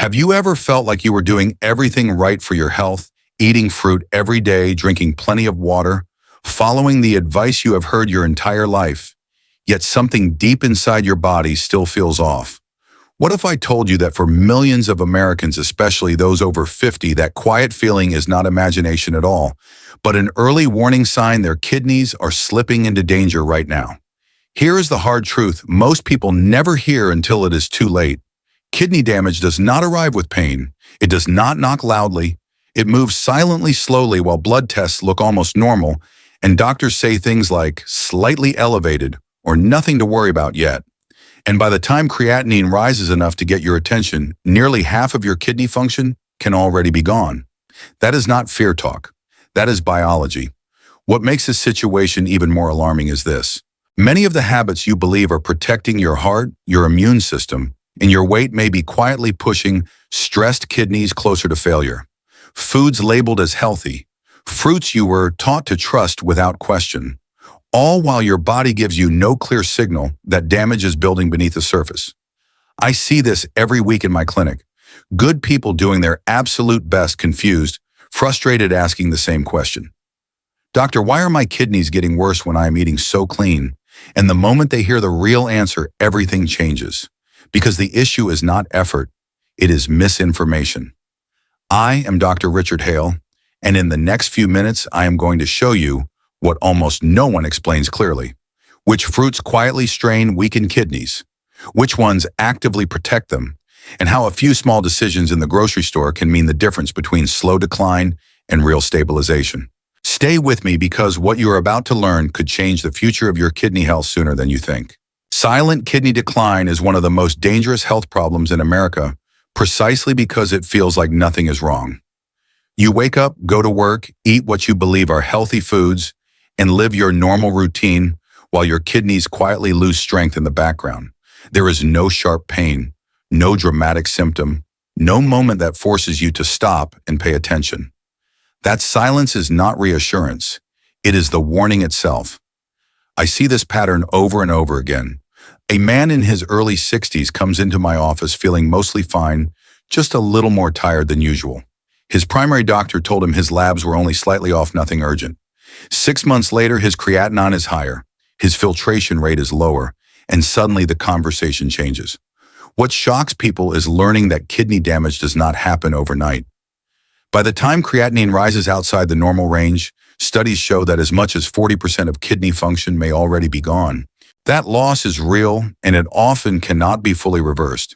Have you ever felt like you were doing everything right for your health, eating fruit every day, drinking plenty of water, following the advice you have heard your entire life, yet something deep inside your body still feels off? What if I told you that for millions of Americans, especially those over 50, that quiet feeling is not imagination at all, but an early warning sign their kidneys are slipping into danger right now? Here is the hard truth most people never hear until it is too late. Kidney damage does not arrive with pain. It does not knock loudly. It moves silently, slowly, while blood tests look almost normal, and doctors say things like slightly elevated or nothing to worry about yet. And by the time creatinine rises enough to get your attention, nearly half of your kidney function can already be gone. That is not fear talk. That is biology. What makes this situation even more alarming is this. Many of the habits you believe are protecting your heart, your immune system, and your weight may be quietly pushing stressed kidneys closer to failure. Foods labeled as healthy, fruits you were taught to trust without question, all while your body gives you no clear signal that damage is building beneath the surface. I see this every week in my clinic. Good people doing their absolute best, confused, frustrated, asking the same question. Doctor, why are my kidneys getting worse when I am eating so clean? And the moment they hear the real answer, everything changes. Because the issue is not effort, it is misinformation. I am Dr. Richard Hale, and in the next few minutes, I am going to show you what almost no one explains clearly. Which fruits quietly strain weakened kidneys, which ones actively protect them, and how a few small decisions in the grocery store can mean the difference between slow decline and real stabilization. Stay with me because what you are about to learn could change the future of your kidney health sooner than you think. Silent kidney decline is one of the most dangerous health problems in America, precisely because it feels like nothing is wrong. You wake up, go to work, eat what you believe are healthy foods, and live your normal routine while your kidneys quietly lose strength in the background. There is no sharp pain, no dramatic symptom, no moment that forces you to stop and pay attention. That silence is not reassurance. It is the warning itself. I see this pattern over and over again. A man in his early 60s comes into my office feeling mostly fine, just a little more tired than usual. His primary doctor told him his labs were only slightly off, nothing urgent. 6 months later, his creatinine is higher, his filtration rate is lower, and suddenly the conversation changes. What shocks people is learning that kidney damage does not happen overnight. By the time creatinine rises outside the normal range, studies show that as much as 40% of kidney function may already be gone. That loss is real, and it often cannot be fully reversed.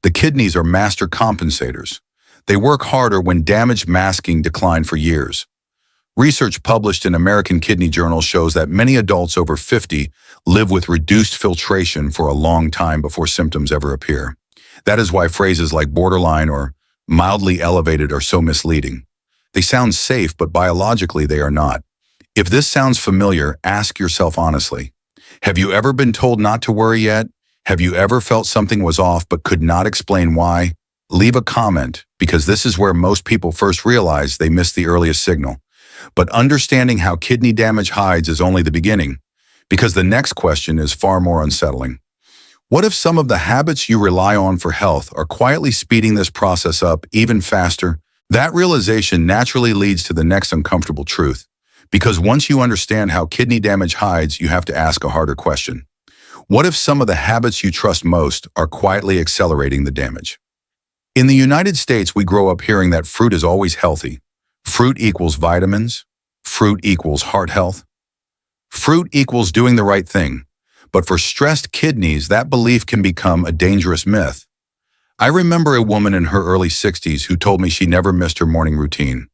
The kidneys are master compensators. They work harder when damage masking decline for years. Research published in American Kidney Journal shows that many adults over 50 live with reduced filtration for a long time before symptoms ever appear. That is why phrases like borderline or mildly elevated are so misleading. They sound safe, but biologically they are not. If this sounds familiar, ask yourself honestly. Have you ever been told not to worry yet? Have you ever felt something was off but could not explain why? Leave a comment, because this is where most people first realize they missed the earliest signal. But understanding how kidney damage hides is only the beginning, because the next question is far more unsettling. What if some of the habits you rely on for health are quietly speeding this process up even faster? That realization naturally leads to the next uncomfortable truth. Because once you understand how kidney damage hides, you have to ask a harder question. What if some of the habits you trust most are quietly accelerating the damage? In the United States, we grow up hearing that fruit is always healthy. Fruit equals vitamins. Fruit equals heart health. Fruit equals doing the right thing. But for stressed kidneys, that belief can become a dangerous myth. I remember a woman in her early 60s who told me she never missed her morning routine.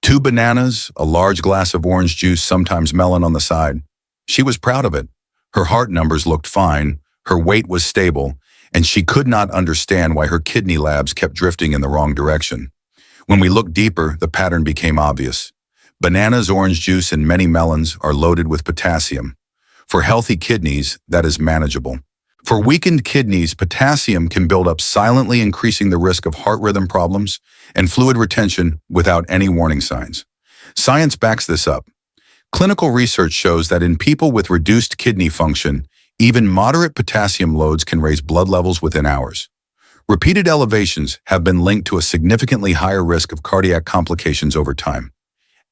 2 bananas, a large glass of orange juice, sometimes melon on the side. She was proud of it. Her heart numbers looked fine, her weight was stable, and she could not understand why her kidney labs kept drifting in the wrong direction. When we looked deeper, the pattern became obvious. Bananas, orange juice, and many melons are loaded with potassium. For healthy kidneys, that is manageable. For weakened kidneys, potassium can build up silently, increasing the risk of heart rhythm problems and fluid retention without any warning signs. Science backs this up. Clinical research shows that in people with reduced kidney function, even moderate potassium loads can raise blood levels within hours. Repeated elevations have been linked to a significantly higher risk of cardiac complications over time.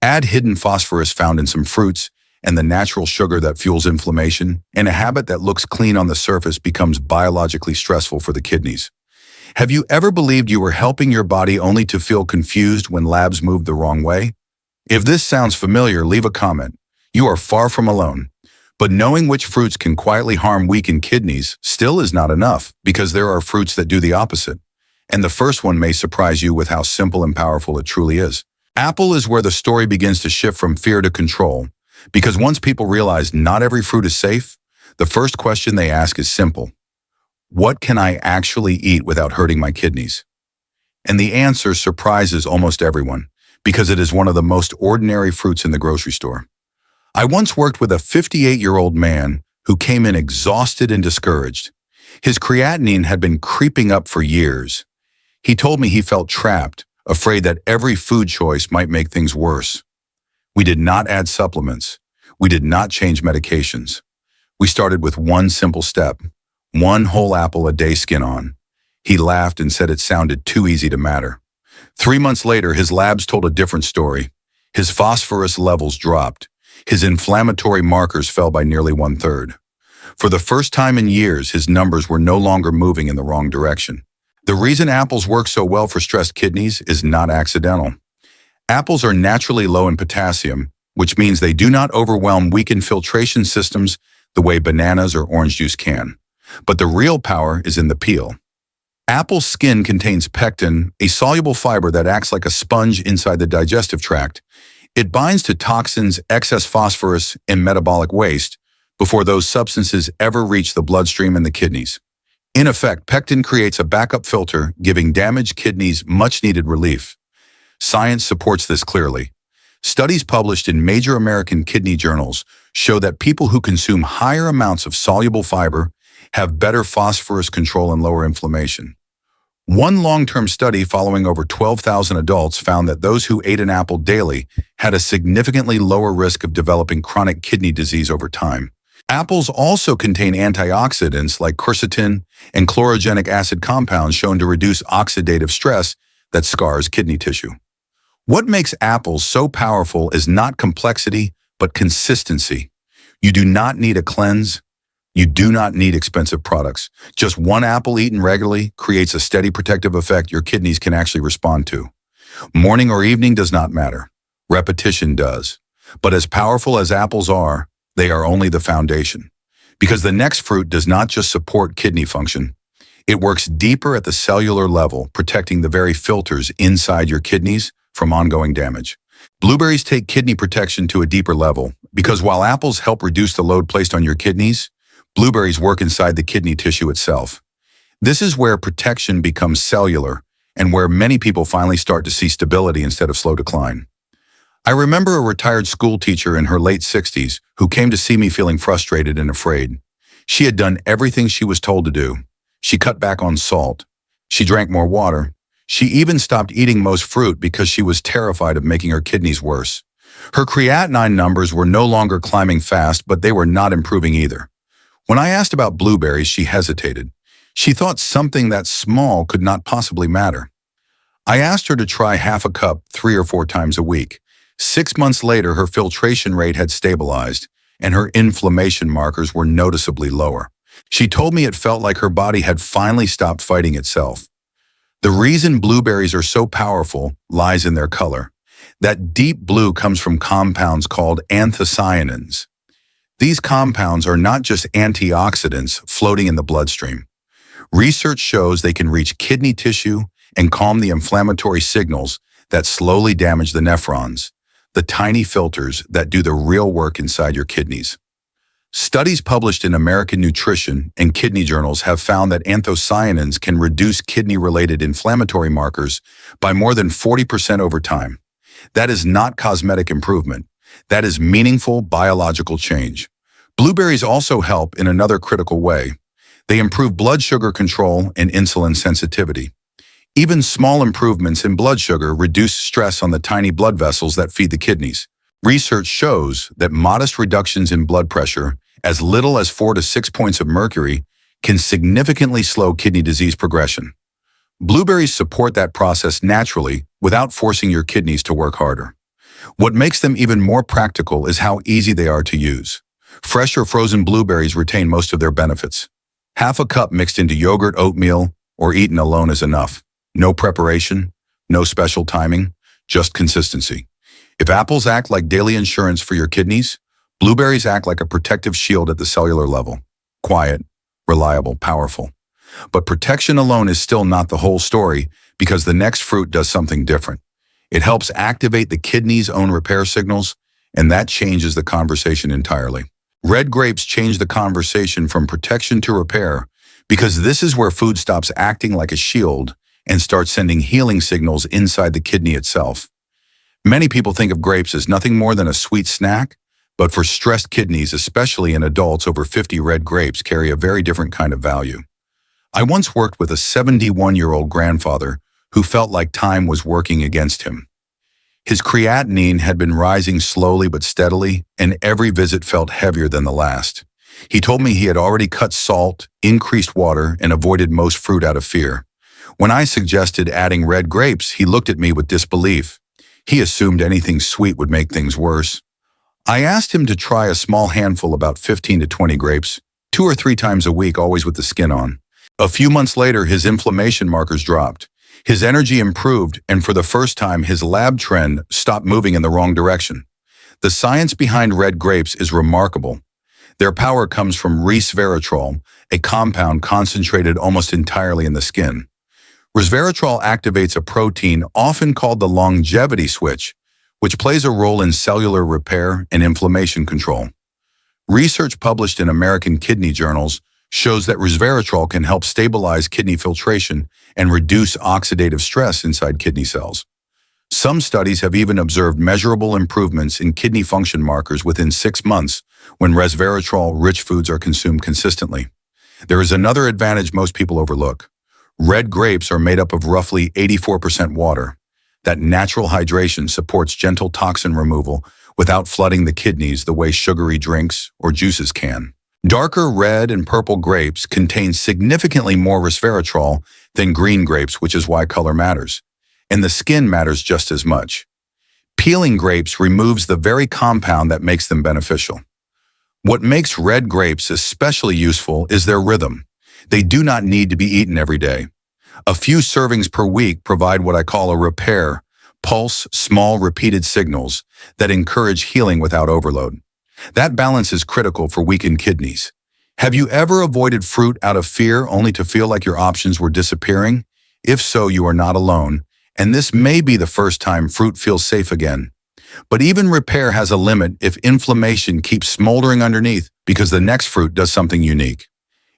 Add hidden phosphorus found in some fruits and the natural sugar that fuels inflammation, and a habit that looks clean on the surface becomes biologically stressful for the kidneys. Have you ever believed you were helping your body only to feel confused when labs moved the wrong way? If this sounds familiar, leave a comment. You are far from alone. But knowing which fruits can quietly harm weakened kidneys still is not enough, because there are fruits that do the opposite. And the first one may surprise you with how simple and powerful it truly is. Apple is where the story begins to shift from fear to control, because once people realize not every fruit is safe, the first question they ask is simple. What can I actually eat without hurting my kidneys? And the answer surprises almost everyone, because it is one of the most ordinary fruits in the grocery store. I once worked with a 58-year-old man who came in exhausted and discouraged. His creatinine had been creeping up for years. He told me he felt trapped, afraid that every food choice might make things worse. We did not add supplements. We did not change medications. We started with one simple step, one whole apple a day skin on. He laughed and said it sounded too easy to matter. 3 months later, his labs told a different story. His phosphorus levels dropped. His inflammatory markers fell by nearly 1/3. For the first time in years, his numbers were no longer moving in the wrong direction. The reason apples work so well for stressed kidneys is not accidental. Apples are naturally low in potassium, which means they do not overwhelm weakened filtration systems the way bananas or orange juice can. But the real power is in the peel. Apple skin contains pectin, a soluble fiber that acts like a sponge inside the digestive tract. It binds to toxins, excess phosphorus, and metabolic waste before those substances ever reach the bloodstream and the kidneys. In effect, pectin creates a backup filter, giving damaged kidneys much-needed relief. Science supports this clearly. Studies published in major American kidney journals show that people who consume higher amounts of soluble fiber have better phosphorus control and lower inflammation. One long-term study following over 12,000 adults found that those who ate an apple daily had a significantly lower risk of developing chronic kidney disease over time. Apples also contain antioxidants like quercetin and chlorogenic acid compounds shown to reduce oxidative stress that scars kidney tissue. What makes apples so powerful is not complexity, but consistency. You do not need a cleanse. You do not need expensive products. Just one apple eaten regularly creates a steady protective effect your kidneys can actually respond to. Morning or evening does not matter. Repetition does. But as powerful as apples are, they are only the foundation. Because the next fruit does not just support kidney function. It works deeper at the cellular level, protecting the very filters inside your kidneys from ongoing damage. Blueberries take kidney protection to a deeper level, because while apples help reduce the load placed on your kidneys, blueberries work inside the kidney tissue itself. This is where protection becomes cellular, and where many people finally start to see stability instead of slow decline. I remember a retired school teacher in her late 60s who came to see me feeling frustrated and afraid. She had done everything she was told to do. She cut back on salt. She drank more water. She even stopped eating most fruit because she was terrified of making her kidneys worse. Her creatinine numbers were no longer climbing fast, but they were not improving either. When I asked about blueberries, she hesitated. She thought something that small could not possibly matter. I asked her to try half a cup 3 or 4 times a week. 6 months later, her filtration rate had stabilized, and her inflammation markers were noticeably lower. She told me it felt like her body had finally stopped fighting itself. The reason blueberries are so powerful lies in their color. That deep blue comes from compounds called anthocyanins. These compounds are not just antioxidants floating in the bloodstream. Research shows they can reach kidney tissue and calm the inflammatory signals that slowly damage the nephrons, the tiny filters that do the real work inside your kidneys. Studies published in American Nutrition and Kidney journals have found that anthocyanins can reduce kidney-related inflammatory markers by more than 40% over time. That is not cosmetic improvement. That is meaningful biological change. Blueberries also help in another critical way. They improve blood sugar control and insulin sensitivity. Even small improvements in blood sugar reduce stress on the tiny blood vessels that feed the kidneys. Research shows that modest reductions in blood pressure, as little as 4 to 6 points of mercury, can significantly slow kidney disease progression. Blueberries support that process naturally without forcing your kidneys to work harder. What makes them even more practical is how easy they are to use. Fresh or frozen blueberries retain most of their benefits. Half a cup mixed into yogurt, oatmeal, or eaten alone is enough. No preparation, no special timing, just consistency. If apples act like daily insurance for your kidneys, blueberries act like a protective shield at the cellular level. Quiet, reliable, powerful. But protection alone is still not the whole story because the next fruit does something different. It helps activate the kidney's own repair signals, and that changes the conversation entirely. Red grapes change the conversation from protection to repair because this is where food stops acting like a shield and starts sending healing signals inside the kidney itself. Many people think of grapes as nothing more than a sweet snack, but for stressed kidneys, especially in adults over 50, red grapes carry a very different kind of value. I once worked with a 71-year-old grandfather who felt like time was working against him. His creatinine had been rising slowly but steadily, and every visit felt heavier than the last. He told me he had already cut salt, increased water, and avoided most fruit out of fear. When I suggested adding red grapes, he looked at me with disbelief. He assumed anything sweet would make things worse. I asked him to try a small handful, about 15 to 20 grapes, 2 or 3 times a week, always with the skin on. A few months later, his inflammation markers dropped. His energy improved, and for the first time, his lab trend stopped moving in the wrong direction. The science behind red grapes is remarkable. Their power comes from resveratrol, a compound concentrated almost entirely in the skin. Resveratrol activates a protein often called the longevity switch, which plays a role in cellular repair and inflammation control. Research published in American kidney journals shows that resveratrol can help stabilize kidney filtration and reduce oxidative stress inside kidney cells. Some studies have even observed measurable improvements in kidney function markers within 6 months when resveratrol-rich foods are consumed consistently. There is another advantage most people overlook. Red grapes are made up of roughly 84% water. That natural hydration supports gentle toxin removal without flooding the kidneys the way sugary drinks or juices can. Darker red and purple grapes contain significantly more resveratrol than green grapes, which is why color matters. And the skin matters just as much. Peeling grapes removes the very compound that makes them beneficial. What makes red grapes especially useful is their rhythm. They do not need to be eaten every day. A few servings per week provide what I call a repair, pulse, small repeated signals that encourage healing without overload. That balance is critical for weakened kidneys. Have you ever avoided fruit out of fear only to feel like your options were disappearing? If so, you are not alone, and this may be the first time fruit feels safe again. But even repair has a limit if inflammation keeps smoldering underneath because the next fruit does something unique.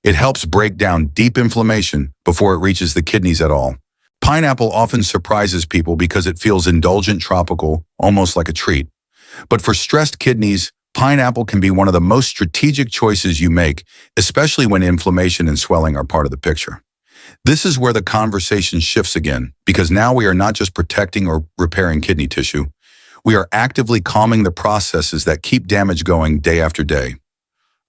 It helps break down deep inflammation before it reaches the kidneys at all. Pineapple often surprises people because it feels indulgent, tropical, almost like a treat. But for stressed kidneys, pineapple can be one of the most strategic choices you make, especially when inflammation and swelling are part of the picture. This is where the conversation shifts again, because now we are not just protecting or repairing kidney tissue. We are actively calming the processes that keep damage going day after day.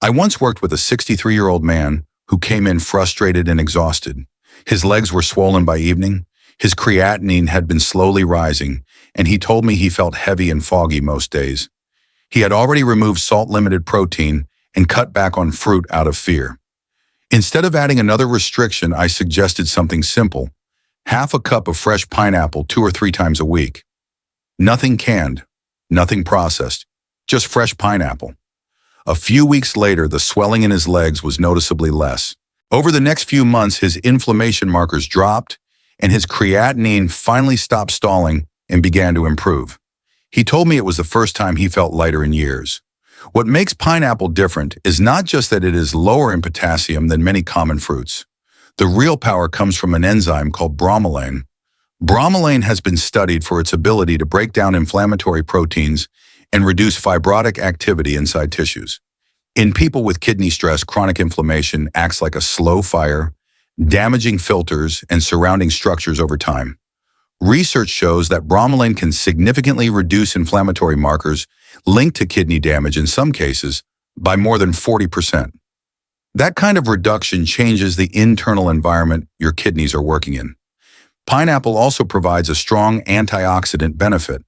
I once worked with a 63-year-old man who came in frustrated and exhausted. His legs were swollen by evening, his creatinine had been slowly rising, and he told me he felt heavy and foggy most days. He had already removed salt-limited protein and cut back on fruit out of fear. Instead of adding another restriction, I suggested something simple: half a cup of fresh pineapple 2 or 3 times a week. Nothing canned, nothing processed, just fresh pineapple. A few weeks later, the swelling in his legs was noticeably less. Over the next few months, his inflammation markers dropped, and his creatinine finally stopped stalling and began to improve. He told me it was the first time he felt lighter in years. What makes pineapple different is not just that it is lower in potassium than many common fruits. The real power comes from an enzyme called bromelain. Bromelain has been studied for its ability to break down inflammatory proteins and reduce fibrotic activity inside tissues. In people with kidney stress, chronic inflammation acts like a slow fire, damaging filters and surrounding structures over time. Research shows that bromelain can significantly reduce inflammatory markers linked to kidney damage in some cases by more than 40%. That kind of reduction changes the internal environment your kidneys are working in. Pineapple also provides a strong antioxidant benefit.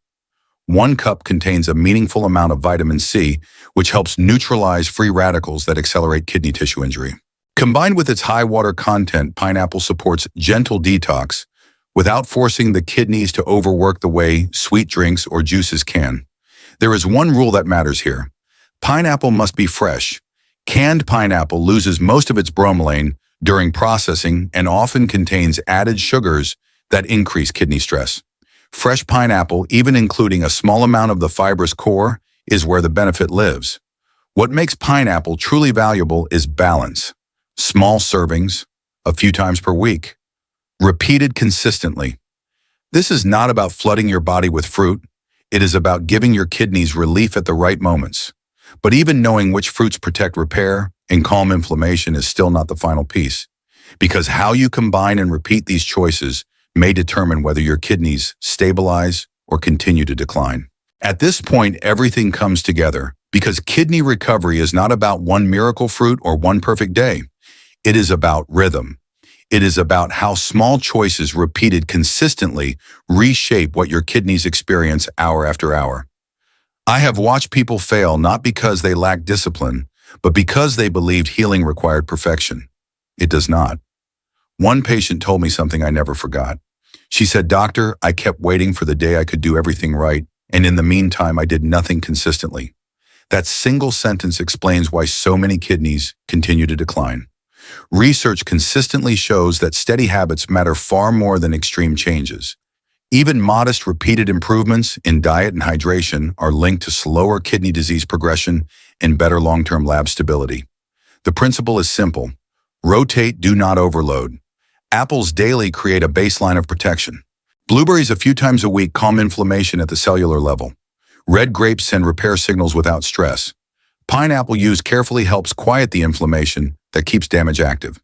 1 cup contains a meaningful amount of vitamin C, which helps neutralize free radicals that accelerate kidney tissue injury. Combined with its high water content, pineapple supports gentle detox without forcing the kidneys to overwork the way sweet drinks or juices can. There is one rule that matters here. Pineapple must be fresh. Canned pineapple loses most of its bromelain during processing and often contains added sugars that increase kidney stress. Fresh pineapple, even including a small amount of the fibrous core, is where the benefit lives. What makes pineapple truly valuable is balance. Small servings, a few times per week, repeated consistently. This is not about flooding your body with fruit. It is about giving your kidneys relief at the right moments. But even knowing which fruits protect repair and calm inflammation is still not the final piece, because how you combine and repeat these choices may determine whether your kidneys stabilize or continue to decline. At this point, everything comes together, because kidney recovery is not about one miracle fruit or one perfect day. It is about rhythm. It is about how small choices repeated consistently reshape what your kidneys experience hour after hour. I have watched people fail not because they lacked discipline, but because they believed healing required perfection. It does not. One patient told me something I never forgot. She said, "Doctor, I kept waiting for the day I could do everything right, and in the meantime, I did nothing consistently." That single sentence explains why so many kidneys continue to decline. Research consistently shows that steady habits matter far more than extreme changes. Even modest, repeated improvements in diet and hydration are linked to slower kidney disease progression and better long-term lab stability. The principle is simple. Rotate, do not overload. Apples daily create a baseline of protection. Blueberries a few times a week calm inflammation at the cellular level. Red grapes send repair signals without stress. Pineapple use carefully helps quiet the inflammation that keeps damage active.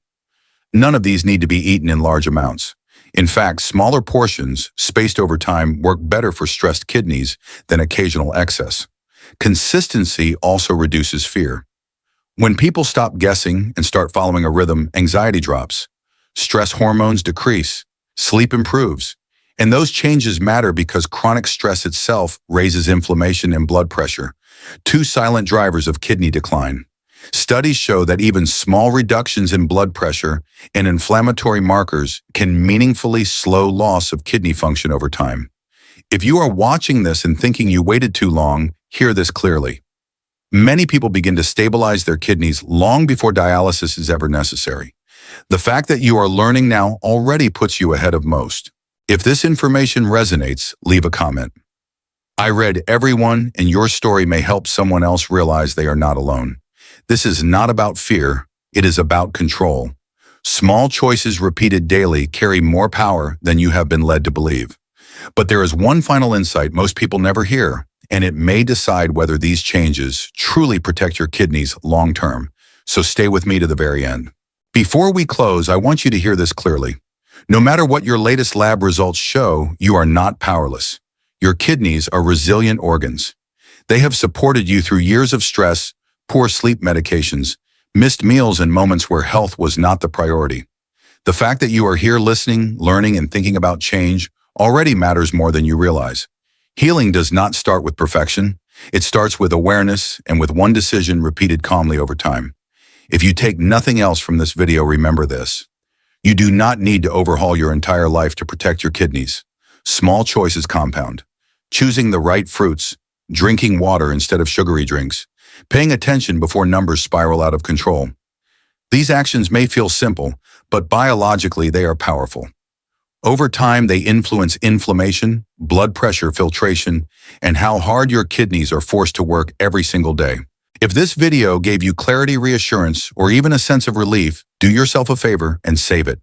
None of these need to be eaten in large amounts. In fact, smaller portions, spaced over time, work better for stressed kidneys than occasional excess. Consistency also reduces fear. When people stop guessing and start following a rhythm, anxiety drops. Stress hormones decrease. Sleep improves. And those changes matter because chronic stress itself raises inflammation and blood pressure, two silent drivers of kidney decline. Studies show that even small reductions in blood pressure and inflammatory markers can meaningfully slow loss of kidney function over time. If you are watching this and thinking you waited too long, hear this clearly. Many people begin to stabilize their kidneys long before dialysis is ever necessary. The fact that you are learning now already puts you ahead of most. If this information resonates, leave a comment. I read everyone, and your story may help someone else realize they are not alone. This is not about fear, it is about control. Small choices repeated daily carry more power than you have been led to believe. But there is one final insight most people never hear, and it may decide whether these changes truly protect your kidneys long term. So stay with me to the very end. Before we close, I want you to hear this clearly. No matter what your latest lab results show, you are not powerless. Your kidneys are resilient organs. They have supported you through years of stress, poor sleep medications, missed meals, and moments where health was not the priority. The fact that you are here listening, learning, and thinking about change already matters more than you realize. Healing does not start with perfection. It starts with awareness and with one decision repeated calmly over time. If you take nothing else from this video, remember this. You do not need to overhaul your entire life to protect your kidneys. Small choices compound. Choosing the right fruits, drinking water instead of sugary drinks, paying attention before numbers spiral out of control. These actions may feel simple, but biologically they are powerful. Over time, they influence inflammation, blood pressure, filtration, and how hard your kidneys are forced to work every single day. If this video gave you clarity, reassurance, or even a sense of relief, do yourself a favor and save it.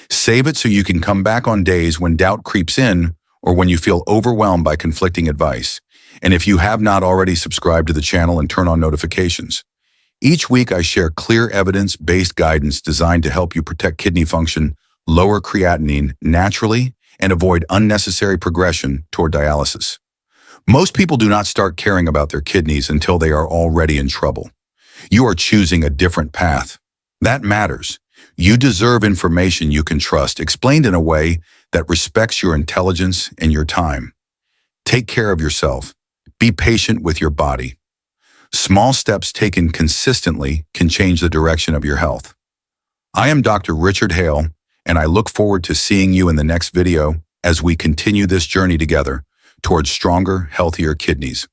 Save it so you can come back on days when doubt creeps in or when you feel overwhelmed by conflicting advice. And if you have not already, subscribe to the channel and turn on notifications. Each week, I share clear evidence-based guidance designed to help you protect kidney function, lower creatinine naturally, and avoid unnecessary progression toward dialysis. Most people do not start caring about their kidneys until they are already in trouble. You are choosing a different path. That matters. You deserve information you can trust, explained in a way that respects your intelligence and your time. Take care of yourself. Be patient with your body. Small steps taken consistently can change the direction of your health. I am Dr. Richard Hale, and I look forward to seeing you in the next video as we continue this journey together towards stronger, healthier kidneys.